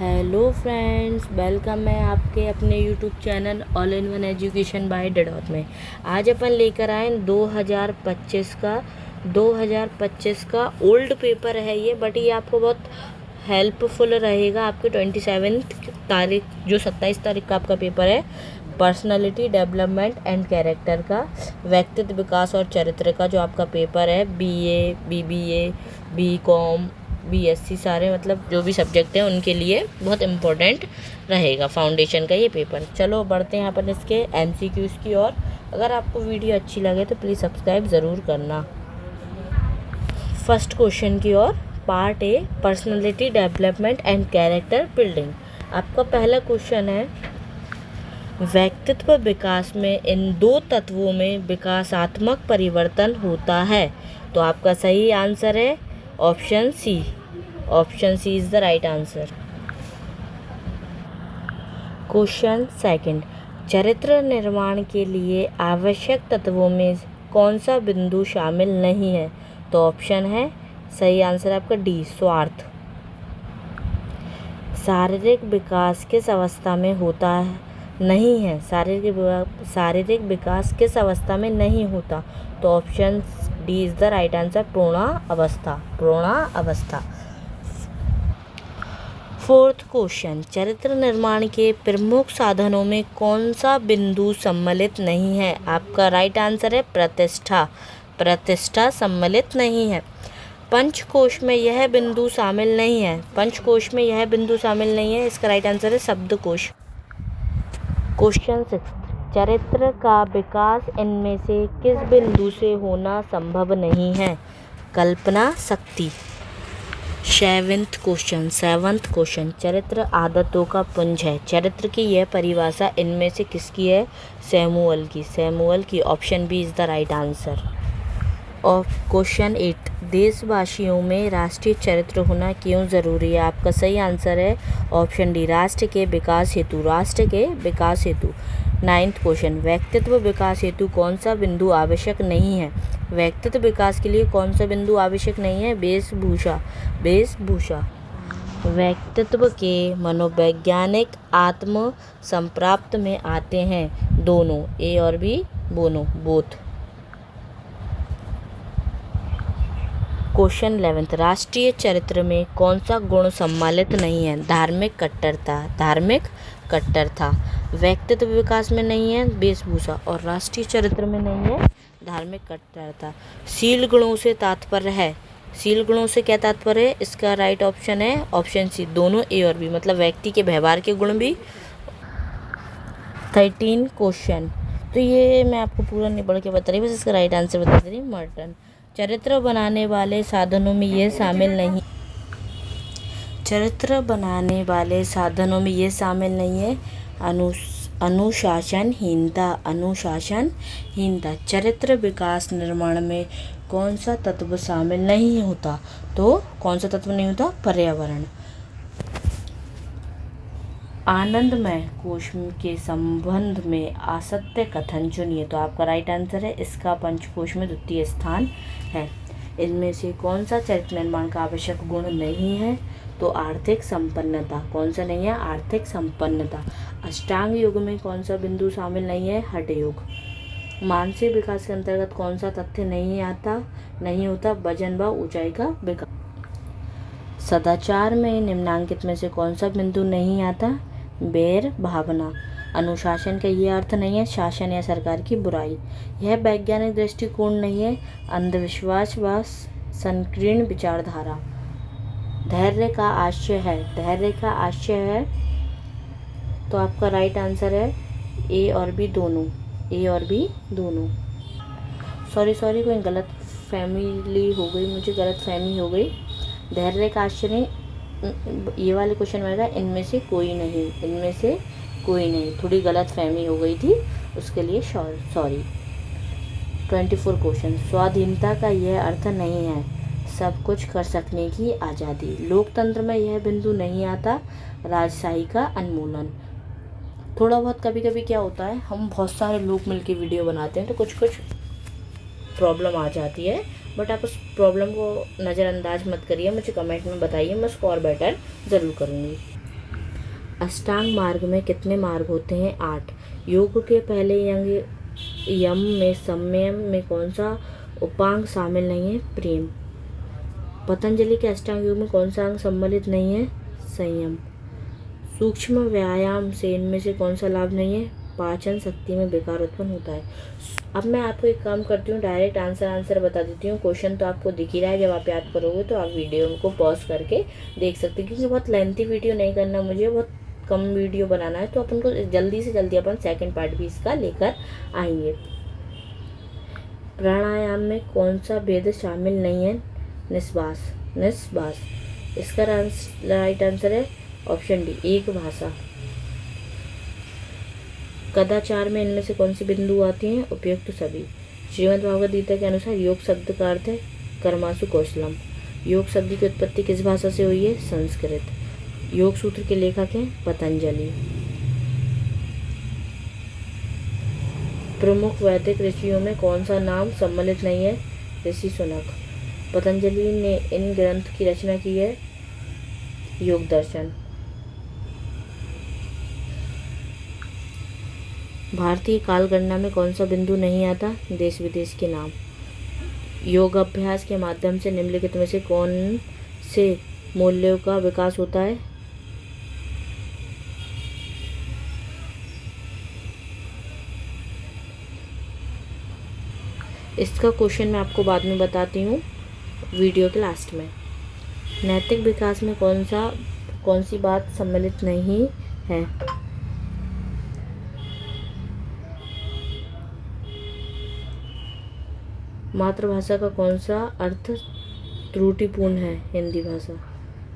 Hello friends, welcome है आपके अपने YouTube channel all in one education by डडॉट में। आज अपन लेकर आए 2025 का ओल्ड पेपर है ये, बट ये आपको बहुत हेल्पफुल रहेगा। आपके 27 तारीख जो 27 तारीख का आपका पेपर है, पर्सनालिटी डेवलपमेंट एंड कैरेक्टर का, व्यक्तित्व विकास और चरित्र का जो आपका पेपर है, बीए, बीबीए, बीकॉम, बीएससी, सारे मतलब जो भी सब्जेक्ट हैं उनके लिए बहुत इम्पोर्टेंट रहेगा फाउंडेशन का ये पेपर। चलो बढ़ते हैं अपन इसके एमसीक्यूज़ की ओर। अगर आपको वीडियो अच्छी लगे तो प्लीज़ सब्सक्राइब ज़रूर करना। फर्स्ट क्वेश्चन की ओर, part A, personality development and character building. आपका पहला क्वेश्चन है, व्यक्तित्व विकास में इन दो तत्वों में विकासात्मक परिवर्तन होता है। तो आपका सही आंसर है option C. Option C is the right answer. Question second, चरित्र निर्माण के लिए आवश्यक तत्वों में कौन सा बिंदु शामिल नहीं है? तो ऑप्शन है, सही आंसर आपका डी, स्वार्थ। शारीरिक विकास किस अवस्था में होता है? नहीं है। शारीरिक विकास किस अवस्था में नहीं होता? तो option D is the right answer, पूर्णावस्था। फोर्थ क्वेश्चन, चरित्र निर्माण के प्रमुख साधनों में कौन सा बिंदु सम्मिलित नहीं है? आपका राइट आंसर है प्रतिष्ठा सम्मिलित नहीं है। पंचकोश में यह बिंदु शामिल नहीं है। इसका राइट आंसर है शब्दकोश। क्वेश्चन 6, चरित्र का विकास इनमें से किस बिंदु से होना संभव नहीं है? कल्पना शक्ति। सेवंथ क्वेश्चन, चरित्र आदतों का पुंज है। चरित्र की यह परिभाषा इनमें से किसकी है? सैमुअल की। Option B is the right answer. और क्वेश्चन 8, देशवासियों में राष्ट्रीय चरित्र होना क्यों ज़रूरी है? आपका सही आंसर है ऑप्शन डी, राष्ट्र के विकास हेतु। नाइन्थ क्वेश्चन, व्यक्तित्व विकास हेतु कौन सा बिंदु आवश्यक नहीं है? व्यक्तित्व विकास के लिए कौन सा बिंदु आवश्यक नहीं है? वेशभूषा। व्यक्तित्व के मनोवैज्ञानिक आत्म संप्राप्त में आते हैं दोनों, ए और बी, बोथ। क्वेश्चन 11, राष्ट्रीय चरित्र में कौन सा गुण सम्मिलित नहीं है? धार्मिक कट्टरता। व्यक्तित्व विकास में नहीं है वेशभूषा, और राष्ट्रीय चरित्र में नहीं है धार्मिक कट्टरता। शील गुणों से क्या तात्पर्य है? इसका राइट ऑप्शन है ऑप्शन सी, दोनों ए और बी, मतलब व्यक्ति के व्यवहार के गुण भी। 13 क्वेश्चन, तो ये मैं आपको पूरा नहीं पढ़ के बता रही, बस इसका राइट आंसर बता दे रही। मर्टन, चरित्र बनाने वाले साधनों में ये शामिल नहीं है अनुशासनहीनता। चरित्र विकास निर्माण में कौन सा तत्व शामिल नहीं होता? तो कौन सा तत्व नहीं होता? पर्यावरण। आनंदमय कोश के संबंध में असत्य कथन चुनिए। तो आपका राइट आंसर है, इसका पंचकोश में द्वितीय स्थान है। इनमें से कौन सा चरित्र निर्माण का आवश्यक गुण नहीं है? तो आर्थिक संपन्नता। कौन सा नहीं है? आर्थिक संपन्नता। अष्टांग योग में कौन सा बिंदु शामिल नहीं है? हठ योग। मानसिक विकास के अंतर्गत कौन सा तथ्य नहीं होता? वजन व ऊंचाई का विकास। सदाचार में निम्नांकित में से कौन सा बिंदु नहीं आता? बैर भावना। अनुशासन का ये अर्थ नहीं है शासन या सरकार की बुराई। यह वैज्ञानिक दृष्टिकोण नहीं है अंधविश्वास व संकीर्ण विचारधारा। धैर्य का आशय है। तो आपका राइट आंसर है ए और बी दोनों। सॉरी, कोई गलत फहमी हो गई। धैर्य का आशय नहीं, ये वाले क्वेश्चन में इनमें से कोई नहीं, थोड़ी गलत फहमी हो गई थी, उसके लिए सॉरी। 24 क्वेश्चन, स्वाधीनता का यह अर्थ नहीं है सब कुछ कर सकने की आज़ादी। लोकतंत्र में यह बिंदु नहीं आता, राजशाही का उन्मूलन। थोड़ा बहुत कभी क्या होता है, हम बहुत सारे लोग मिलके वीडियो बनाते हैं तो कुछ प्रॉब्लम आ जाती है, बट आप उस प्रॉब्लम को नज़रअंदाज मत करिए, मुझे कमेंट में बताइए, मैं उसको और बेटर ज़रूर करूँगी। अष्टांग मार्ग में कितने मार्ग होते हैं? 8। योग के पहले यम में संयम में कौन सा उपांग शामिल नहीं है? प्रेम। पतंजलि के अष्टांग योग में कौन सा अंग सम्मिलित नहीं है? संयम। सूक्ष्म व्यायाम से इनमें से कौन सा लाभ नहीं है? पाचन शक्ति में विकार उत्पन्न होता है। अब मैं आपको एक काम करती हूँ, डायरेक्ट आंसर बता देती हूँ। क्वेश्चन तो आपको दिख ही रहा है, जब आप याद करोगे तो आप वीडियो को पॉज करके देख सकते हैं, क्योंकि बहुत लेंथी वीडियो नहीं करना मुझे, बहुत कम वीडियो बनाना है। तो अपन को जल्दी से जल्दी अपन सेकंड पार्ट भी इसका लेकर आएंगे। प्राणायाम में कौन सा भेद शामिल नहीं है? निश्वास। इसका राइट आंसर है ऑप्शन डी, एक भाषा। कदाचार में इनमें से कौन सी बिंदु आती हैं? उपयुक्त सभी। श्रीमद् भागवत गीता के अनुसार योग शब्द का अर्थ है कर्मासु कौशलम। योग शब्द की उत्पत्ति किस भाषा से हुई है? संस्कृत। योग सूत्र के लेखक हैं पतंजलि। प्रमुख वैदिक ऋषियों में कौन सा नाम सम्मिलित नहीं है? ऋषि सुनक। पतंजलि ने इन ग्रंथ की रचना की है योग दर्शन। भारतीय कालगणना में कौन सा बिंदु नहीं आता? देश विदेश के नाम। योग अभ्यास के माध्यम से निम्नलिखित में से कौन से मूल्यों का विकास होता है? इसका क्वेश्चन मैं आपको बाद में बताती हूँ वीडियो के लास्ट में। नैतिक विकास में कौन सी बात सम्मिलित नहीं है? मातृभाषा का कौन सा अर्थ त्रुटिपूर्ण है? हिंदी भाषा।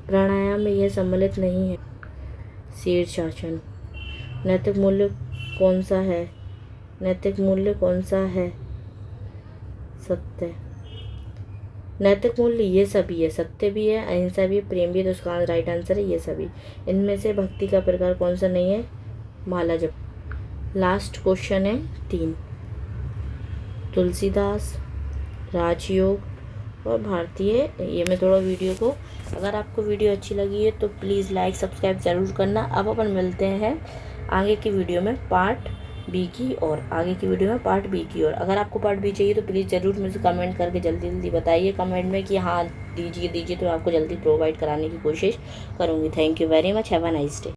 प्राणायाम में यह सम्मिलित नहीं है? शीर्षासन। नैतिक मूल्य कौन सा है? नैतिक मूल्य कौन सा है? सत्य। नैतिक मूल्य ये सभी है, सत्य भी है, अहिंसा भी है, प्रेम भी है। तो उसका राइट आंसर है ये सभी। इनमें से भक्ति का प्रकार कौन सा नहीं है? माला जप। लास्ट क्वेश्चन है 3। तुलसीदास, राजयोग और भारतीय। ये मैं थोड़ा वीडियो को, अगर आपको वीडियो अच्छी लगी है तो प्लीज़ लाइक सब्सक्राइब ज़रूर करना। अब अपन मिलते हैं आगे की वीडियो में पार्ट बी की और अगर आपको पार्ट बी चाहिए तो प्लीज़ ज़रूर मुझे कमेंट करके जल्दी बताइए कमेंट में कि हाँ दीजिए, तो आपको जल्दी प्रोवाइड कराने की कोशिश करूँगी। Thank you very much. Have a nice day.